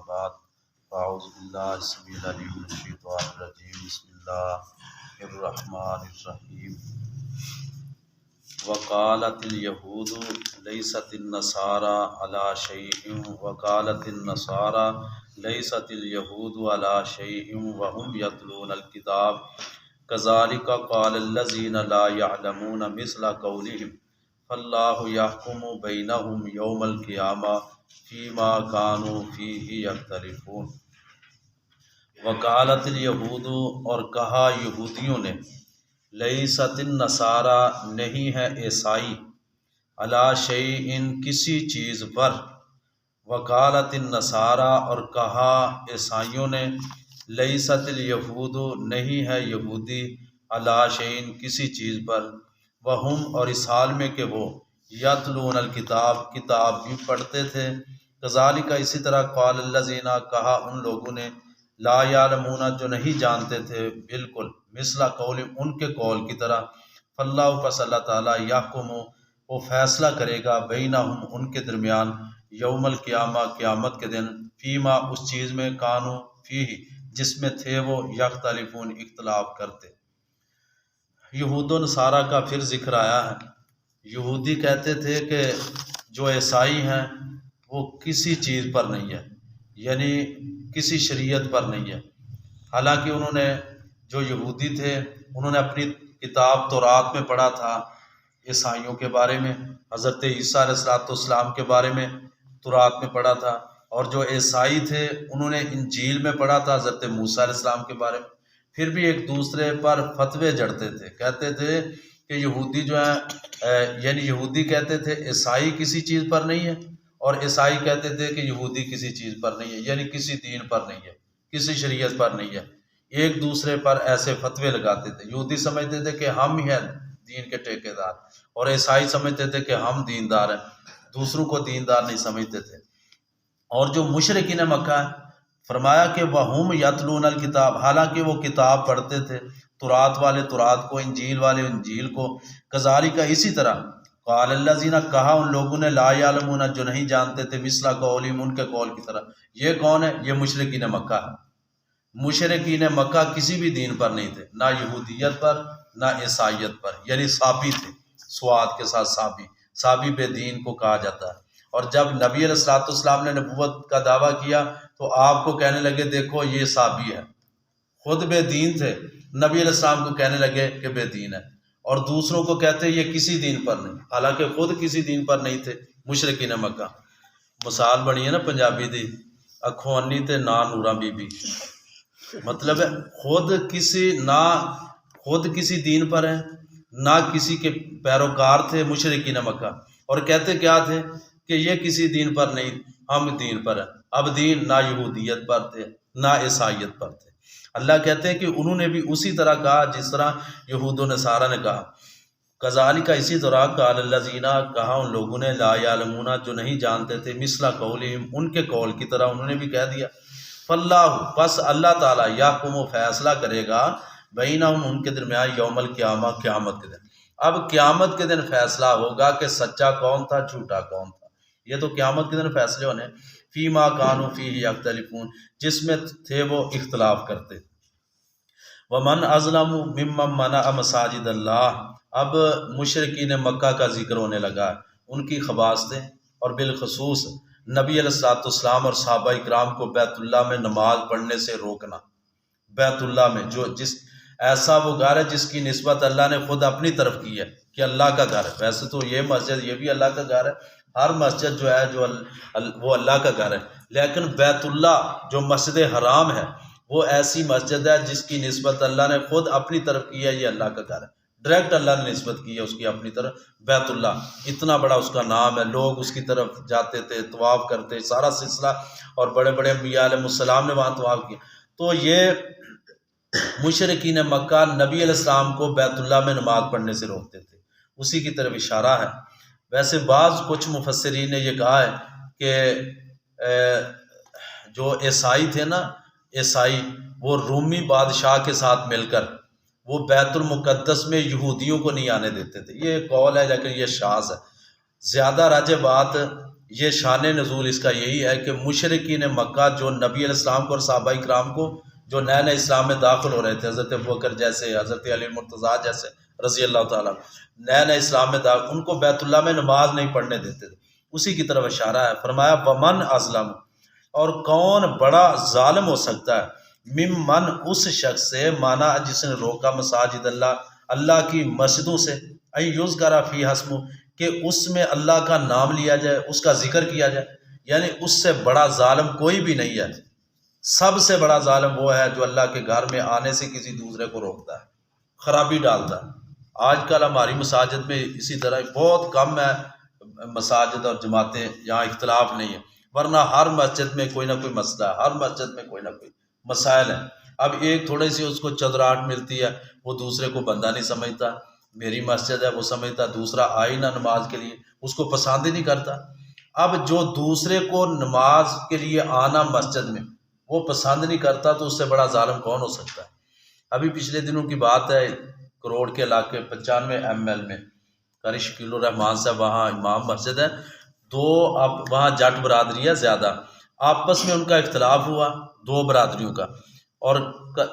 بعد اعوذ باللہ السمیع العلیم من الشیطان الرجیم بسم اللہ الرحمن الرحیم وقالت الیہود لیست النصارى علی شیء وقالت النصارى لیست الیہود علی شیء وهم یتلون الکتاب کذالک قال الذین لا یعلمون مثل قولہم فاللہ یحکم بینہم یوم القیامہ فیما کانوا فیہ یختلفون۔ وقالت الیہود، اور کہا یہودیوں نے، لیست النصارى، نہیں ہے عیسائی، علی شیء، کسی چیز پر۔ وقالت النصارى، اور کہا عیسائیوں نے، لیست الیہود، نہیں ہے یہودی، علی شیء، کسی چیز پر۔ وہم، اور اس حال میں کہ وہ، یتلون الکتاب، کتاب بھی پڑھتے تھے۔ کذالک، اسی طرح، قال الذین، کہا ان لوگوں نے، لا یعلمون، جو نہیں جانتے تھے، بالکل، مثل قول، ان کے قول کی طرح۔ فاللہ، پس اللہ تعالیٰ، یحکم، وہ فیصلہ کرے گا، بینہم، ان کے درمیان، یوم القیامہ، قیامت کے دن، فیما، اس چیز میں، کانوا فیہ، جس میں تھے وہ، یختلفون، اختلاف کرتے۔ یہود و نصارہ کا پھر ذکر آیا ہے۔ یہودی کہتے تھے کہ جو عیسائی ہیں وہ کسی چیز پر نہیں ہے، یعنی کسی شریعت پر نہیں ہے۔ حالانکہ انہوں نے، جو یہودی تھے، انہوں نے اپنی کتاب تورات میں پڑھا تھا عیسائیوں کے بارے میں، حضرت عیسیٰ علیہ السلام کے بارے میں تورات میں پڑھا تھا، اور جو عیسائی تھے انہوں نے انجیل میں پڑھا تھا حضرت موسیٰ علیہ السلام کے بارے میں۔ پھر بھی ایک دوسرے پر فتوے جڑتے تھے، کہتے تھے کہ یہودی جو ہیں، یعنی یہودی کہتے تھے عیسائی کسی چیز پر نہیں ہے، اور عیسائی کہتے تھے کہ یہودی کسی چیز پر نہیں ہے، یعنی کسی دین پر نہیں ہے، کسی شریعت پر نہیں ہے۔ ایک دوسرے پر ایسے فتوے لگاتے تھے۔ یہودی سمجھتے تھے کہ ہم ہی ہیں دین کے ٹھیکیدار، اور عیسائی سمجھتے تھے کہ ہم دیندار ہیں، دوسروں کو دیندار نہیں سمجھتے تھے۔ اور جو مشرکین مکہ ہیں، فرمایا کہ وَهُمْ يَتْلُونَ الْكِتَابَ، حالانکہ وہ کتاب پڑھتے تھے، تورات والے تورات کو، انجیل والے انجیل کو۔ کذالک، اسی طرح، قال الذین، کہا ان لوگوں نے، لا یعلمون، جو نہیں جانتے تھے، مثل قولہم، ان کے قول کی طرح۔ یہ کون ہے؟ یہ مشرکین مکہ ہے۔ مشرکین مکہ کسی بھی دین پر نہیں تھے، نہ یہودیت پر، نہ عیسائیت پر، یعنی صابی تھے، سواد کے ساتھ صابی، صابی بے دین کو کہا جاتا ہے۔ اور جب نبی علیہ السلام نے نبوت کا دعویٰ کیا تو آپ کو کہنے لگے دیکھو یہ صابی ہے، خود بے دین تھے، نبی علیہ السلام کو کہنے لگے کہ بے دین ہے، اور دوسروں کو کہتے یہ کسی دین پر نہیں، حالانکہ خود کسی دین پر نہیں تھے مشرکین مکہ۔ مثال بنی ہے نا پنجابی دی، اکھوں انی تے نا نوراں بی بی، مطلب ہے خود کسی دین پر ہیں، نہ کسی کے پیروکار تھے مشرکین مکہ، اور کہتے کیا تھے کہ یہ کسی دین پر نہیں، ہم دین پر ہیں۔ اب دین نہ یہودیت پر تھے، نہ عیسائیت پر تھے۔ اللہ کہتے ہیں کہ انہوں نے بھی اسی طرح کہا جس طرح یہود و نصارہ نے کہا۔ کذالک، اسی طرح، قال الذین، کہا ان لوگوں نے، لا یعلمون، جو نہیں جانتے تھے، مثل قولہم، ان کے قول کی طرح انہوں نے بھی کہہ دیا۔ فاللہ، پس اللہ تعالیٰ، یحکم، فیصلہ کرے گا، بینہم، ان کے درمیان، یوم القیامہ، قیامت کے دن۔ اب قیامت کے دن فیصلہ ہوگا کہ سچا کون تھا، جھوٹا کون تھا۔ یہ تو قیامت کے دن فیصلے ہونے، فیما کانوا فیہ یختلفون، جس میں تھے وہ اختلاف کرتے۔ ومن اظلم ممن منع مساجد اللہ، اب مشرکین مکہ کا ذکر ہونے لگا ہے، ان کی خباثتیں، اور بالخصوص نبی علیہ السلام اور صحابہ اکرام کو بیت اللہ میں نماز پڑھنے سے روکنا۔ بیت اللہ میں ایسا وہ گھر ہے جس کی نسبت اللہ نے خود اپنی طرف کی ہے کہ اللہ کا گھر ہے۔ ویسے تو یہ مسجد، یہ بھی اللہ کا گھر ہے، ہر مسجد جو ہے وہ اللہ کا گھر ہے، لیکن بیت اللہ جو مسجد حرام ہے وہ ایسی مسجد ہے جس کی نسبت اللہ نے خود اپنی طرف کی ہے، یہ اللہ کا گھر ہے، ڈائریکٹ اللہ نے نسبت کی ہے اس کی اپنی طرف۔ بیت اللہ اتنا بڑا اس کا نام ہے، لوگ اس کی طرف جاتے تھے، طواف کرتے، سارا سلسلہ، اور بڑے بڑے انبیاء علیہ السلام نے وہاں طواف کیا۔ تو یہ مشرکین مکہ نبی علیہ السلام کو بیت اللہ میں نماز پڑھنے سے روکتے تھے، اسی کی طرف اشارہ ہے۔ ویسے کچھ مفسرین نے یہ کہا ہے کہ جو عیسائی تھے نا، عیسائی، وہ رومی بادشاہ کے ساتھ مل کر وہ بیت المقدس میں یہودیوں کو نہیں آنے دیتے تھے۔ یہ قول ہے لیکن یہ شاذ ہے۔ زیادہ راجح بات یہ شان نزول اس کا یہی ہے کہ مشرکین مکہ جو نبی علیہ السلام کو اور صحابہ کرام کو جو نئے نئے اسلام میں داخل ہو رہے تھے، حضرت ابوبکر جیسے، حضرت علی مرتضیٰ جیسے رضی اللہ تعالیٰ، نئے نئے اسلام میں داخل، ان کو بیت اللہ میں نماز نہیں پڑھنے دیتے تھے، اسی کی طرف اشارہ ہے۔ فرمایا ومن ازلم، اور کون بڑا ظالم ہو سکتا ہے، ممن اس شخص سے، مانا جس نے روکا مساجد اللہ، اللہ کی مسجدوں سے، یذکر فیہا اسمہ، کہ اس میں اللہ کا نام لیا جائے، اس کا ذکر کیا جائے، یعنی اس سے بڑا ظالم کوئی بھی نہیں ہے۔ سب سے بڑا ظالم وہ ہے جو اللہ کے گھر میں آنے سے کسی دوسرے کو روکتا ہے، خرابی ڈالتا ہے۔ آج کل ہماری مساجد میں اسی طرح بہت کم ہے، مساجد اور جماعتیں یہاں اختلاف نہیں ہے، ورنہ ہر مسجد میں کوئی نہ کوئی مسئلہ ہے، ہر مسجد میں کوئی نہ کوئی مسائل ہیں۔ اب ایک تھوڑی سی اس کو چودراہٹ ملتی ہے، وہ دوسرے کو بندہ نہیں سمجھتا، میری مسجد ہے وہ سمجھتا، دوسرا آئی نہ نماز کے لیے، اس کو پسند ہی نہیں کرتا۔ اب جو دوسرے کو نماز کے لیے آنا مسجد میں وہ پسند نہیں کرتا، تو اس سے بڑا ظالم کون ہو سکتا ہے؟ ابھی پچھلے دنوں کی بات ہے، کروڑ کے علاقے 95 ML میں قاری شکیل الرحمان صاحب، وہاں امام مسجد ہے، اب وہاں جٹ برادری ہے زیادہ، آپس میں ان کا اختلاف ہوا، دو برادریوں کا، اور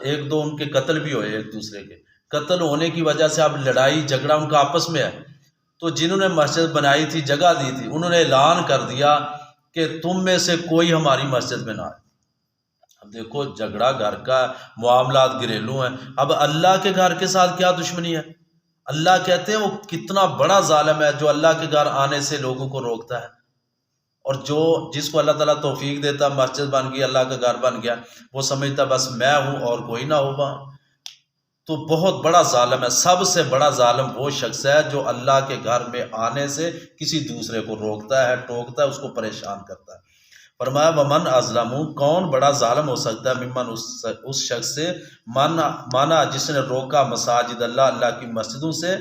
ایک دو ان کے قتل بھی ہوئے، ایک دوسرے کے قتل ہونے کی وجہ سے اب لڑائی جھگڑا ان کا آپس میں ہے۔ تو جنہوں نے مسجد بنائی تھی، جگہ دی تھی، انہوں نے اعلان کر دیا کہ تم میں سے کوئی ہماری مسجد میں نہ آئے۔ اب دیکھو، جھگڑا گھر کا، معاملات گھریلو ہیں، اب اللہ کے گھر کے ساتھ کیا دشمنی ہے؟ اللہ کہتے ہیں وہ کتنا بڑا ظالم ہے جو اللہ کے گھر آنے سے لوگوں کو روکتا ہے، اور جس کو اللہ تعالیٰ توفیق دیتا، مسجد بن گئی، اللہ کا گھر بن گیا، وہ سمجھتا بس میں ہوں اور کوئی نہ ہو وہاں، تو بہت بڑا ظالم ہے۔ سب سے بڑا ظالم وہ شخص ہے جو اللہ کے گھر میں آنے سے کسی دوسرے کو روکتا ہے، ٹوکتا ہے، اس کو پریشان کرتا ہے۔ فرمایا ومن ازلم، کون بڑا ظالم ہو سکتا ہے، ممن اس شخص سے، مانا جس نے روکا مساجد اللہ، اللہ کی مسجدوں سے،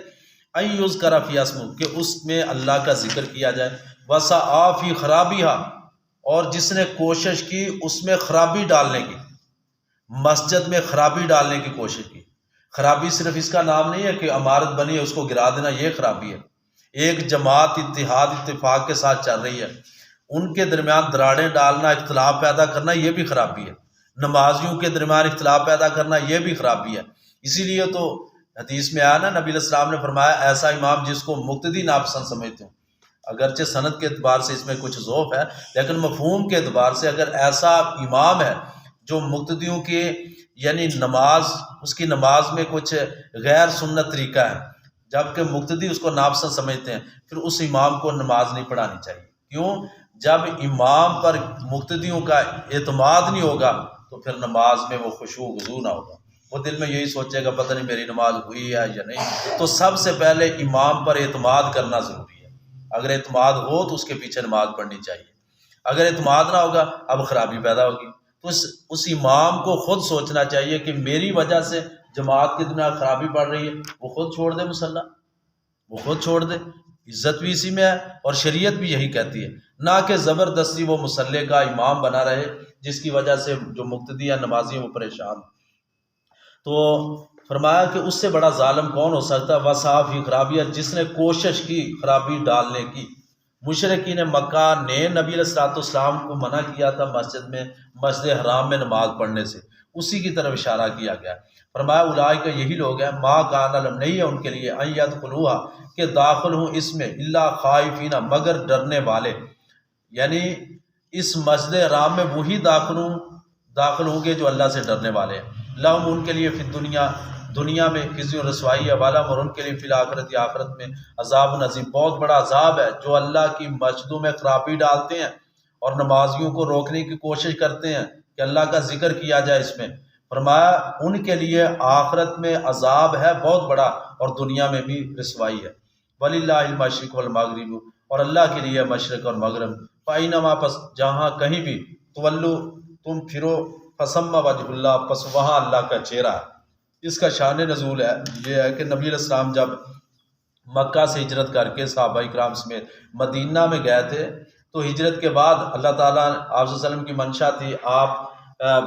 ان یذکر فیہا اسمہ، کہ اس میں اللہ کا ذکر کیا جائے، وسعی فی خرابیہا، اور جس نے کوشش کی اس میں خرابی ڈالنے کی، مسجد میں خرابی ڈالنے کی کوشش کی۔ خرابی صرف اس کا نام نہیں ہے کہ عمارت بنی ہے اس کو گرا دینا، یہ خرابی ہے۔ ایک جماعت اتحاد اتفاق کے ساتھ چل رہی ہے، ان کے درمیان دراڑیں ڈالنا، اختلاف پیدا کرنا، یہ بھی خرابی ہے۔ نمازیوں کے درمیان اختلاف پیدا کرنا، یہ بھی خرابی ہے۔ اسی لیے تو حدیث میں آیا نا، نبی علیہ السلام نے فرمایا ایسا امام جس کو مقتدی ناپسند سمجھتے ہوں، اگرچہ سند کے اعتبار سے اس میں کچھ ضعف ہے، لیکن مفہوم کے اعتبار سے اگر ایسا امام ہے جو مقتدیوں کے یعنی نماز، اس کی نماز میں کچھ غیر سنت طریقہ ہے، جبکہ مقتدی اس کو ناپسند سمجھتے ہیں، پھر اس امام کو نماز نہیں پڑھانی چاہیے۔ کیوں؟ جب امام پر مقتدیوں کا اعتماد نہیں ہوگا تو پھر نماز میں وہ خشوع و خضوع نہ ہوگا، وہ دل میں یہی سوچے گا پتہ نہیں میری نماز ہوئی ہے یا نہیں۔ تو سب سے پہلے امام پر اعتماد کرنا ضروری ہے، اگر اعتماد ہو تو اس کے پیچھے نماز پڑھنی چاہیے، اگر اعتماد نہ ہوگا اب خرابی پیدا ہوگی۔ تو اس امام کو خود سوچنا چاہیے کہ میری وجہ سے جماعت کی دنیا خرابی پڑ رہی ہے، وہ خود چھوڑ دے مصلی، وہ خود چھوڑ دے، عزت بھی اسی میں ہے، اور شریعت بھی یہی کہتی ہے، نہ کہ زبردستی وہ مصلی کا امام بنا رہے جس کی وجہ سے جو مقتدی یا نمازی وہ پریشان۔ تو فرمایا کہ اس سے بڑا ظالم کون ہو سکتا ہے، وسعی فی خرابیہ، جس نے کوشش کی خرابی ڈالنے کی۔ مشرکین مکہ نے نبی علیہ السلام کو منع کیا تھا مسجد حرام میں نماز پڑھنے سے، اسی کی طرف اشارہ کیا گیا۔ فرمایا اولئک، یہی لوگ ہیں، ما کان لہم، نہیں ہے ان کے لیے، ان یدخلوہا، کہ داخل ہوں اس میں، الا خائفین، مگر ڈرنے والے، یعنی اس مسجد حرام میں وہی داخل ہوں گے جو اللہ سے ڈرنے والے ہیں۔ لہم، ان کے لیے، فی دنیا میں خزی و رسوائی ہے، والا، اور ان کے لیے فی الآخرت، آخرت میں عذاب عظیم، بہت بڑا عذاب ہے۔ جو اللہ کی مسجدوں میں خرابی ڈالتے ہیں اور نمازیوں کو روکنے کی کوشش کرتے ہیں کہ اللہ کا ذکر کیا جائے اس میں، فرمایا ان کے لیے آخرت میں عذاب ہے بہت بڑا، اور دنیا میں بھی رسوائی ہے۔ وَلِلَّهِ الْمَشْرِقُ وَالْمَغْرِبُ، اور اللہ کے لیے مشرق اور مغرب، فَأَيْنَمَا، پس جہاں کہیں بھی، تولو، تم پھرو، فَثَمَّ وَجْهُ اللَّهِ، پس وہاں اللہ کا چہرہ ہے۔ اس کا شان نزول ہے یہ ہے کہ نبی علیہ السلام جب مکہ سے ہجرت کر کے صحابہ کرام سمیت مدینہ میں گئے تھے، تو ہجرت کے بعد اللہ تعالیٰ، آپ صلی اللہ علیہ وسلم کی منشا تھی، آپ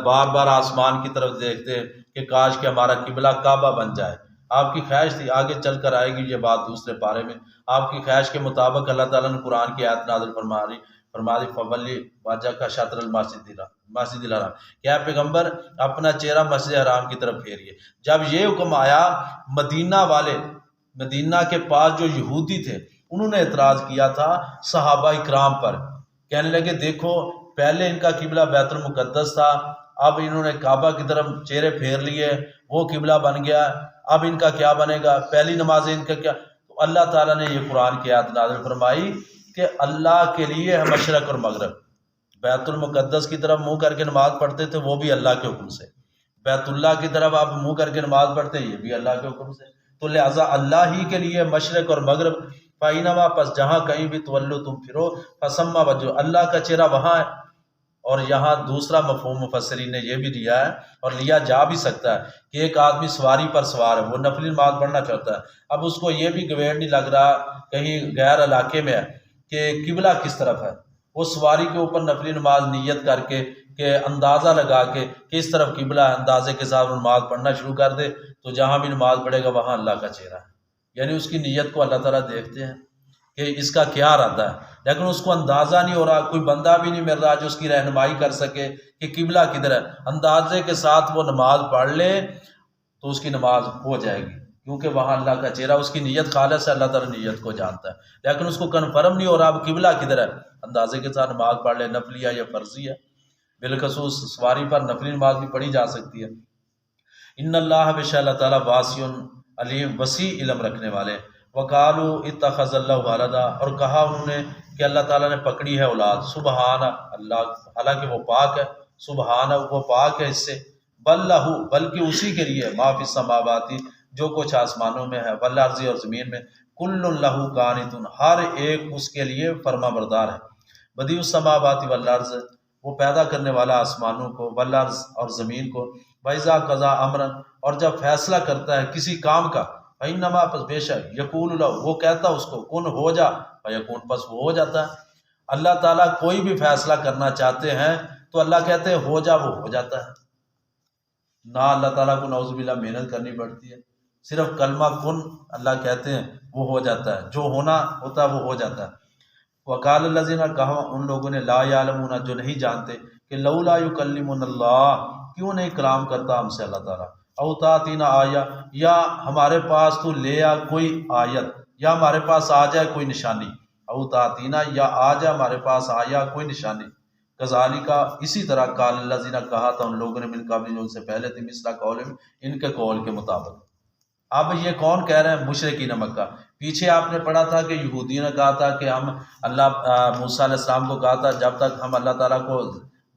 بار بار آسمان کی طرف دیکھتے کہ کاش کہ ہمارا قبلہ کعبہ بن جائے۔ آپ کی خواہش تھی، آگے چل کر آئے گی یہ بات دوسرے پارے میں، آپ کی خواہش کے مطابق اللہ تعالیٰ نے قرآن کی آیت نازل فرمایا فولی واجہ کا شطر مسجد الحرام، کیا پیغمبر اپنا چہرہ مسجد حرام کی طرف پھیریے۔ جب یہ حکم آیا، مدینہ کے پاس جو یہودی تھے انہوں نے اعتراض کیا تھا صحابہ اکرام پر، کہنے لگے دیکھو پہلے ان کا قبلہ بیت المقدس تھا، اب انہوں نے کعبہ کی طرف چہرے پھیر لیے، وہ قبلہ بن گیا، اب ان کا کیا بنے گا، پہلی نماز ان کا کیا۔ تو اللہ تعالیٰ نے یہ قرآن کی آیت نازل فرمائی کہ اللہ کے لیے ہے مشرق اور مغرب۔ بیت المقدس کی طرف منہ کر کے نماز پڑھتے تھے وہ بھی اللہ کے حکم سے، بیت اللہ کی طرف آپ منہ کر کے نماز پڑھتے ہیں یہ بھی اللہ کے حکم سے، تو لہٰذا اللہ ہی کے لیے مشرق اور مغرب۔ فَإِنَّمَا پس جہاں کہیں بھی تولو تم پھرو فَثَمَّ وجہ، اللہ کا چہرہ وہاں ہے۔ اور یہاں دوسرا مفہوم مفسرین نے یہ بھی لیا ہے اور لیا جا بھی سکتا ہے کہ ایک آدمی سواری پر سوار ہے، وہ نفلی نماز پڑھنا چاہتا ہے، اب اس کو یہ بھی گویڑ نہیں لگ رہا کہیں غیر علاقے میں ہے کہ قبلہ کس طرف ہے، وہ سواری کے اوپر نفلی نماز نیت کر کے کہ اندازہ لگا کے کس طرف قبلہ ہے، اندازے کے ساتھ نماز پڑھنا شروع کر دے تو جہاں بھی نماز پڑھے گا وہاں اللہ کا چہرہ ہے، یعنی اس کی نیت کو اللہ تعالیٰ دیکھتے ہیں کہ اس کا کیا ارادہ ہے، لیکن اس کو اندازہ نہیں ہو رہا، کوئی بندہ بھی نہیں مل رہا جو اس کی رہنمائی کر سکے کہ قبلہ کدھر ہے، اندازے کے ساتھ وہ نماز پڑھ لے تو اس کی نماز ہو جائے گی، کیونکہ وہاں اللہ کا چہرہ، اس کی نیت خالص ہے، اللہ تعالیٰ نیت کو جانتا ہے، لیکن اس کو کنفرم نہیں ہو رہا اب قبلہ کدھر ہے، اندازے کے ساتھ نماز پڑھ لے، نفلی ہے یا فرضی ہے، بالخصوص سواری پر نفلی نماز بھی پڑھی جا سکتی ہے۔ ان اللہ بشاء اللہ تعالیٰ واسع علیم، وسیع علم رکھنے والے۔ وقالوا اتخذ اللہ ولدا، اور کہا انہوں نے کہ اللہ تعالیٰ نے پکڑی ہے اولاد، سبحان اللہ، حالانکہ وہ پاک ہے، سبحان وہ پاک ہے اس سے، بل لہو بلکہ اسی کے لیے، ما فی السماوات جو کچھ آسمانوں میں ہے، والارض اور زمین میں، کل لہو قانتون ہر ایک اس کے لیے فرما بردار ہے، بدیع السماوات والارض وہ پیدا کرنے والا آسمانوں کو، والارض اور زمین کو، وَإِذَا قَضَىٰ أَمْرًا اور جب فیصلہ کرتا ہے کسی کام کا، فَإِنَّمَا پس بے شک، یقول لَهُ وہ کہتا اس کو کن ہو جا، فَيَكُونُ پس وہ ہو جاتا ہے۔ اللہ تعالیٰ کوئی بھی فیصلہ کرنا چاہتے ہیں تو اللہ کہتے ہیں ہو جا، وہ ہو جاتا ہے، نہ اللہ تعالیٰ کو نعوذ باللہ محنت کرنی پڑتی ہے، صرف کلمہ کن اللہ کہتے ہیں وہ ہو جاتا ہے، جو ہونا ہوتا ہے وہ ہو جاتا ہے۔ وقال الذین کہا ان لوگوں نے لا یعلمون جو نہیں جانتے کہ لولا یکلمنا اللہ کیوں نہیں کلام کرتا ہم سے اللہ تعالیٰ، او تاتینا آیا یا ہمارے پاس تو لے آ کوئی آیت، یا ہمارے پاس آ جائے کوئی نشانی، او تاتینا یا آ جائے ہمارے پاس آیا کوئی نشانی، کذالک اسی طرح قال الذین کہا تھا ان لوگوں نے من قبل جو ان سے پہلے تھے، مثل قولہم ان کے قول کے مطابق۔ اب یہ کون کہہ رہے ہیں؟ مشرکین مکہ۔ پیچھے آپ نے پڑھا تھا کہ یہودیوں نے کہا تھا کہ ہم اللہ موسیٰ علیہ السلام کو کہا تھا جب تک ہم اللہ تعالیٰ کو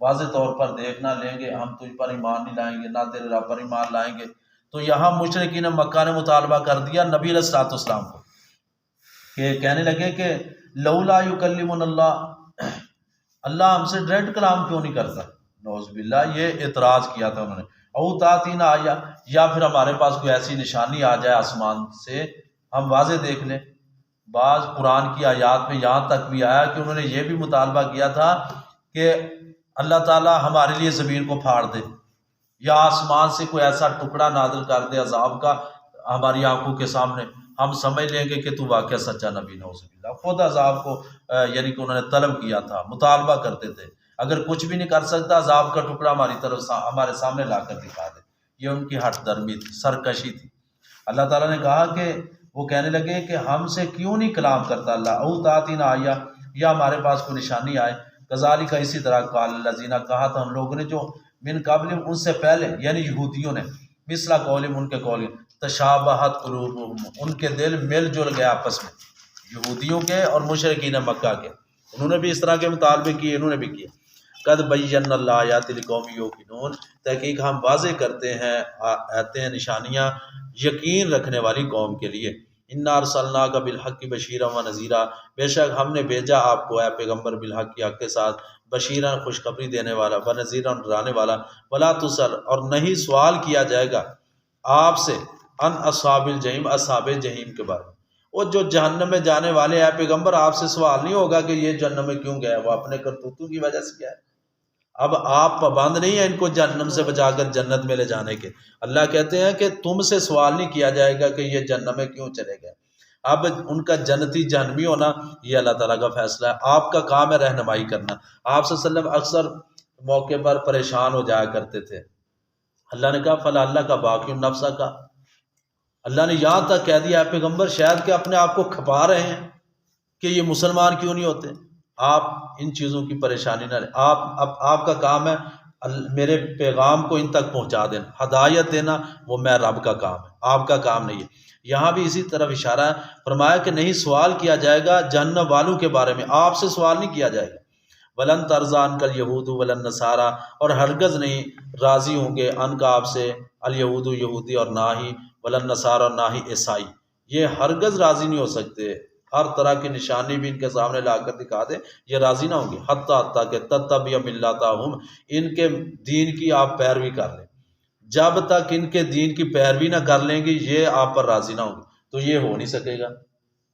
واضح طور پر دیکھ نہ لیں گے ہم تجھ پر ایمان نہیں لائیں گے، نہ تیرے رب پر ایمان لائیں گے۔ تو یہاں مشرکین مکہ نے مطالبہ کر دیا نبی علیہ السلام کو کہ کہنے لگے کہ لولا یکلمنا اللہ، اللہ ہم سے ڈائریکٹ کلام کیوں نہیں کرتا، نعوذ باللہ، یہ اعتراض کیا تھا انہوں نے۔ او تاتینا آیا یا پھر ہمارے پاس کوئی ایسی نشانی آ جائے آسمان سے ہم واضح دیکھ لیں۔ بعض قرآن کی آیات میں یہاں تک بھی آیا کہ انہوں نے یہ بھی مطالبہ کیا تھا کہ اللہ تعالیٰ ہمارے لیے زمین کو پھاڑ دے یا آسمان سے کوئی ایسا ٹکڑا نازل کر دے عذاب کا ہماری آنکھوں کے سامنے، ہم سمجھ لیں گے کہ تو واقعہ سچا نبی، نعوذ باللہ۔ خود عذاب کو یعنی کہ انہوں نے طلب کیا تھا، مطالبہ کرتے تھے، اگر کچھ بھی نہیں کر سکتا عذاب کا ٹکڑا ہماری طرف ہمارے سامنے لا کر دکھا دے، یہ ان کی ہٹ درمی تھی، سرکشی تھی۔ اللہ تعالیٰ نے کہا کہ وہ کہنے لگے کہ ہم سے کیوں نہیں کلام کرتا اللہ، او تاتینا آیا یا ہمارے پاس کوئی نشانی آئے، کذالک اسی طرح قال الذین کہا تھا ان لوگوں نے جو من قبل ان سے پہلے یعنی یہودیوں نے، مثل قولہم ان کے قول، تشابہت قلوبہم ان کے دل مل جل گئے آپس میں، یہودیوں کے اور مشرکین مکہ کے، انہوں نے بھی اس طرح کے مطالبے کیے، انہوں نے بھی کیے۔ قد بینا الآیات لقوم یوقنون، تحقیق ہم واضح کرتے ہیں آتے ہیں نشانیاں یقین رکھنے والی قوم کے لیے۔ انا ارسلناک بالحق بشیرا و نذیرا، بے شک ہم نے بھیجا آپ کو اے پیغمبر بالحق کی حق کے ساتھ، بشیرا خوشخبری دینے والا، و نذیرا ڈرانے والا، ولا تسأل اور نہیں سوال کیا جائے گا آپ سے ان اصحاب الجحیم اصحاب جحیم کے بارے میں، وہ جو جہنم میں جانے والے ہیں پیغمبر آپ سے سوال نہیں ہوگا کہ یہ جہنم میں کیوں گئے، وہ اپنے کرتوتوں کی وجہ سے گیا ہے۔ اب آپ پابند نہیں ہیں ان کو جہنم سے بچا کر جنت میں لے جانے کے، اللہ کہتے ہیں کہ تم سے سوال نہیں کیا جائے گا کہ یہ جہنم میں کیوں چلے گئے۔ اب ان کا جنتی جہنمی ہونا یہ اللہ تعالیٰ کا فیصلہ ہے، آپ کا کام ہے رہنمائی کرنا۔ آپ صلی اللہ علیہ وسلم اکثر موقع پر پریشان ہو جایا کرتے تھے، اللہ نے کہا فلا اللہ کا باقی النفسہ کا، اللہ نے یہاں تک کہہ دیا ہے پیغمبر شاید کہ اپنے آپ کو کھپا رہے ہیں کہ یہ مسلمان کیوں نہیں ہوتے، آپ ان چیزوں کی پریشانی نہ لیں، آپ کا کام ہے میرے پیغام کو ان تک پہنچا دینا، ہدایت دینا وہ میں رب کا کام ہے، آپ کا کام نہیں ہے۔ یہاں بھی اسی طرف اشارہ ہے، فرمایا کہ نہیں سوال کیا جائے گا جہنم والوں کے بارے میں، آپ سے سوال نہیں کیا جائے گا۔ ولن ترضان کل یہود ولن نصارا، اور ہرگز نہیں راضی ہوں گے ان کا آپ سے الیہود یہودی، اور نہ ہی ولن نصارا، اور نہ ہی عیسائی، یہ ہرگز راضی نہیں ہو سکتے، ہر طرح کی نشانی بھی ان کے سامنے لا کر دکھا دیں یہ راضی نہ ہوں گے، حتیٰ کہ تتبع ملتہم، ان کے دین کی آپ پیروی کر لیں، جب تک ان کے دین کی پیروی نہ کر لیں گے یہ آپ پر راضی نہ ہوں گے، تو یہ ہو نہیں سکے گا،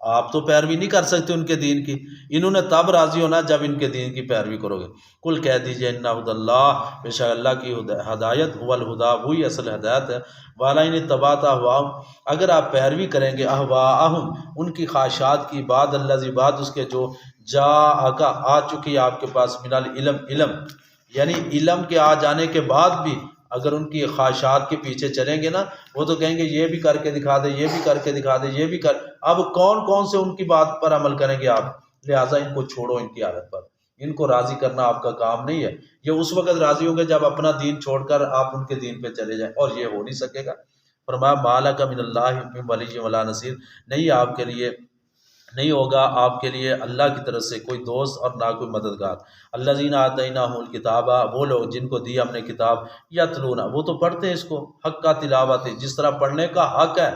آپ تو پیروی نہیں کر سکتے ان کے دین کی، انہوں نے تب راضی ہونا جب ان کے دین کی پیروی کرو گے۔ کل کہہ دیجئے ان ہدی اللہ، بے شک اللہ کی ہدایت، هو الہدا، وہی اصل ہدایت ہے، والا ان اتبعت اہواہم، اگر آپ پیروی کریں گے اہواہم ان کی خواہشات کی، بعد الذی، بعد اس کے جو جاءک آ چکی آپ کے پاس، من العلم، علم یعنی علم کے آ جانے کے بعد بھی اگر ان کی خواہشات کے پیچھے چلیں گے نا، وہ تو کہیں گے یہ بھی کر کے دکھا دے، یہ بھی کر کے دکھا دے، یہ بھی کر، اب کون کون سے ان کی بات پر عمل کریں گے آپ، لہٰذا ان کو چھوڑو ان کی عادت پر، ان کو راضی کرنا آپ کا کام نہیں ہے، یہ اس وقت راضی ہوں گے جب اپنا دین چھوڑ کر آپ ان کے دین پہ چلے جائیں، اور یہ ہو نہیں سکے گا۔ فرمایا ما لک من اللہ من ولی ولا نصیر، نہیں آپ کے لیے، نہیں ہوگا آپ کے لیے اللہ کی طرف سے کوئی دوست اور نہ کوئی مددگار۔ الذین آتیناہم الکتاب، وہ لوگ جن کو دی ہم نے کتاب، یتلون، وہ تو پڑھتے ہیں اس کو حق کا تلاوت، جس طرح پڑھنے کا حق ہے،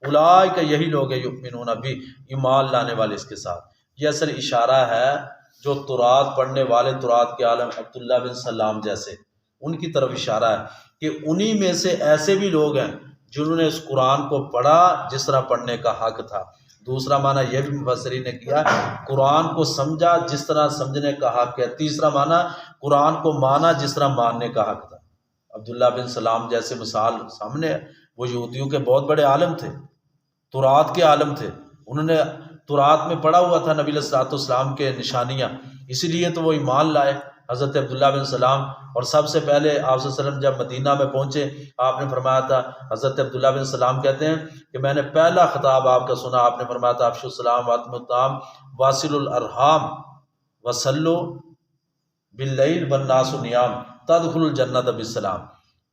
اولئک، یہی لوگ ہیں، یؤمنون بھی، ایمان لانے والے اس کے ساتھ۔ یہ اصل اشارہ ہے جو تورات پڑھنے والے، تورات کے عالم عبداللہ بن سلام جیسے، ان کی طرف اشارہ ہے کہ انہی میں سے ایسے بھی لوگ ہیں جنہوں نے اس قرآن کو پڑھا جس طرح پڑھنے کا حق تھا۔ دوسرا معنی یہ بھی مفسرین نے کیا قرآن کو سمجھا جس طرح سمجھنے کا حق ہے، تیسرا معنی قرآن کو مانا جس طرح ماننے کا حق تھا۔ عبداللہ بن سلام جیسے مثال سامنے ہے، وہ یہودیوں کے بہت بڑے عالم تھے، تورات کے عالم تھے، انہوں نے تورات میں پڑھا ہوا تھا نبی علیہ الصلوۃ والسلام کے نشانیاں، اسی لیے تو وہ ایمان لائے حضرت عبداللہ بن سلام۔ اور سب سے پہلے آپ صلی اللہ علیہ وسلم جب مدینہ میں پہنچے، آپ نے فرمایا تھا، حضرت عبداللہ بن سلام کہتے ہیں کہ میں نے پہلا خطاب آپ کا سنا، آپ نے فرمایا تھا افشوا السلام واتموا الطعام واصلوا الارحام وصلوا باللیل والناس نیام تدخلوا الجنۃ بالسلام۔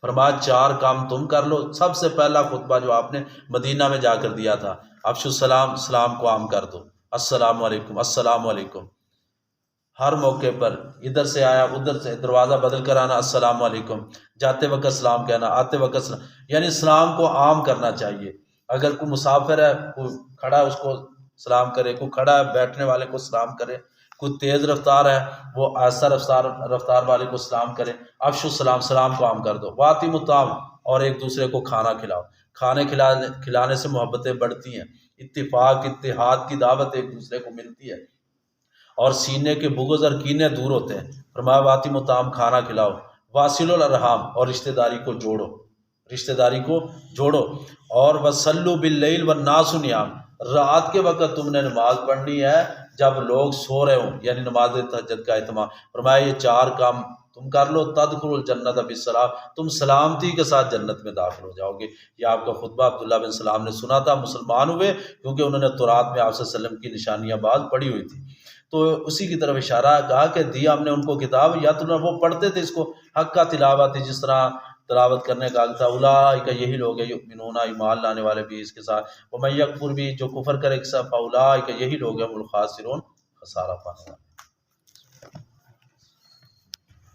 فرمایا چار کام تم کر لو، سب سے پہلا خطبہ جو آپ نے مدینہ میں جا کر دیا تھا، افشوا السلام، سلام کو عام کر دو، السلام علیکم، السلام علیکم، ہر موقع پر ادھر سے آیا ادھر سے دروازہ بدل کر آنا، السلام علیکم، جاتے وقت سلام کہنا، آتے وقت سلام، یعنی سلام کو عام کرنا چاہیے۔ اگر کوئی مسافر ہے، کوئی کھڑا ہے اس کو سلام کرے، کوئی کھڑا ہے بیٹھنے والے کو سلام کرے، کوئی تیز رفتار ہے وہ آہستہ رفتار والے کو سلام کرے، افشوا السلام، سلام کو عام کر دو، واتموا الطعام، اور ایک دوسرے کو کھانا کھلاؤ، کھانے کھلانے سے محبتیں بڑھتی ہیں، اتفاق اتحاد کی دعوت ایک دوسرے کو ملتی ہے، اور سینے کے بغض اور کینے دور ہوتے ہیں۔ فرمایا واتموا الطعام، کھانا کھلاؤ، واصلوا الارحام، اور رشتہ داری کو جوڑو، رشتہ داری کو جوڑو، اور وصلوا باللیل والناس نیام، رات کے وقت تم نے نماز پڑھنی ہے جب لوگ سو رہے ہوں، یعنی نماز تہجد کا اہتمام۔ فرمایا یہ چار کام تم کر لو، تدخلوا الجنۃ بالسلام، تم سلامتی کے ساتھ جنت میں داخل ہو جاؤ گے۔ یہ آپ کا خطبہ عبداللہ بن سلام نے سنا تھا، مسلمان ہوئے کیونکہ انہوں نے تورات میں آپ صلی اللہ علیہ وسلم کی نشانیاں بعض پڑھی ہوئی تھی، تو اسی کی طرف اشارہ کہا کہ دیا ہم نے ان کو کتاب، یا تو وہ پڑھتے تھے اس کو حق کا تلاوت، جس طرح تلاوت کرنے کا حق تھا، اولئک، یہی لوگ ہیں، یؤمنون، ایمان لانے والے بھی اس کے ساتھ، ومن یکفر بھی، جو کفر کرے فاولئک، یہی لوگ ہیں، هم الخاسرون، خسارہ پانے والے۔